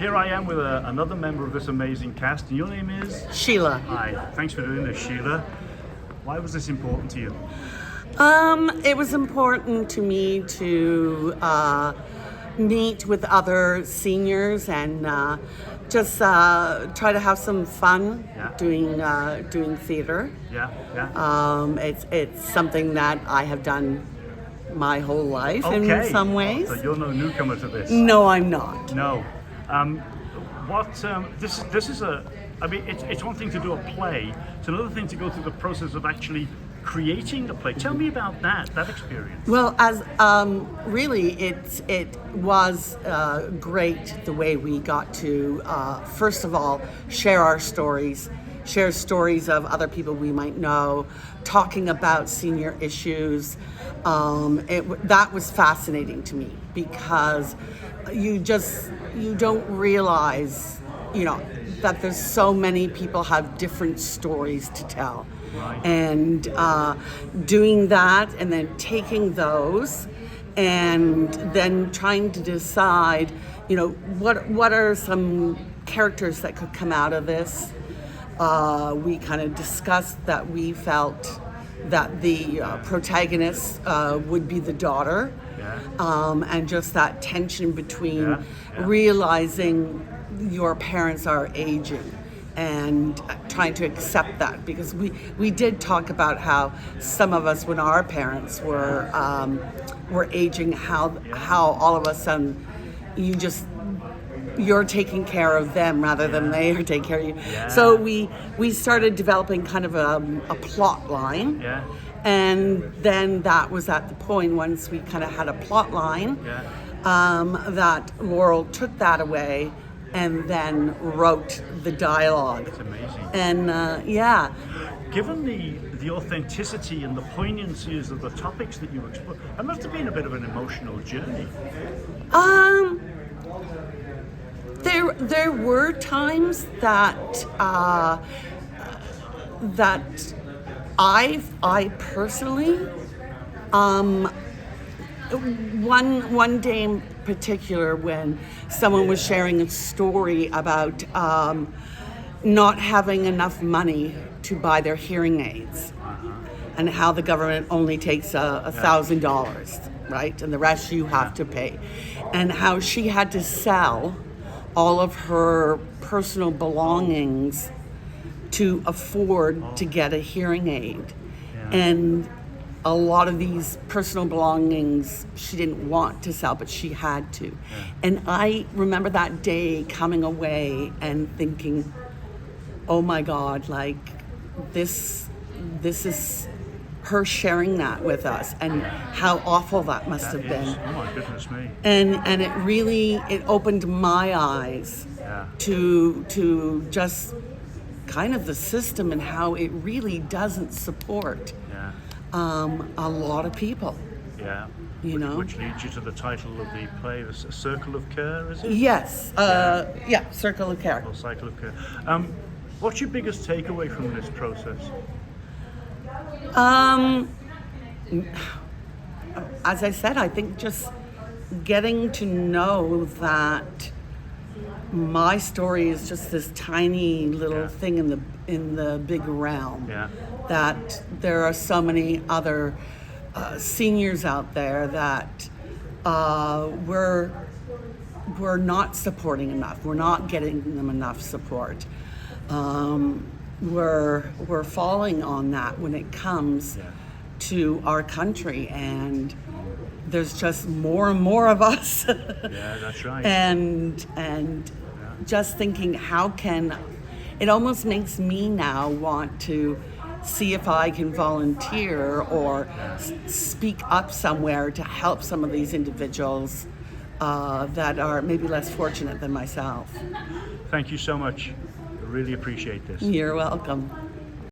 here I am with another member of this amazing cast. And your name is? Sheila. Hi, thanks for doing this, Sheila. Why was this important to you? It was important to me to meet with other seniors and just try to have some fun doing theater. It's something that I have done my whole life in some ways. So you're no newcomer to this. No, I'm not. No. This is a. I mean, it's one thing to do a play. It's another thing to go through the process of actually creating a play. Tell me about that experience. Well, as really, it was great the way we got to first of all share stories of other people we might know, talking about senior issues. That was fascinating to me because you don't realize, that there's so many people have different stories to tell. Right. And doing that and then taking those and then trying to decide, what are some characters that could come out of this. We kind of discussed that we felt that the protagonist would be the daughter. And just that tension between realizing your parents are aging and trying to accept that, because we did talk about how some of us, when our parents were aging, how all of a sudden you're taking care of them rather than they are taking care of you. So we started developing kind of a plot line. And then that was at the point, once we kind of had a plot line, that Laurel took that away and then wrote the dialogue. It's amazing. And given the authenticity and the poignancies of the topics that you explore, it must have been a bit of an emotional journey. There were times that I personally, one day in particular, when someone was sharing a story about not having enough money to buy their hearing aids, and how the government only takes $1,000, right, and the rest you have to pay, and how she had to sell all of her personal belongings to afford to get a hearing aid. And a lot of these personal belongings she didn't want to sell, but she had to. And I remember that day coming away and thinking, oh my God, like this is her sharing that with us, and how awful that must have been. Oh my goodness me. And it opened my eyes to just kind of the system and how it really doesn't support a lot of people. Which leads you to the title of the play, A Circle of Care, is it? Yes. Circle of Care. Or Cycle of Care. What's your biggest takeaway from this process? As I said, I think just getting to know that my story is just this tiny little thing in the big realm. That there are so many other seniors out there that we're not supporting enough. We're not getting them enough support. We're falling on that when it comes to our country, and there's just more and more of us. That's right. And just thinking, it almost makes me now want to see if I can volunteer or speak up somewhere to help some of these individuals that are maybe less fortunate than myself. Thank you so much. I really appreciate this. You're welcome.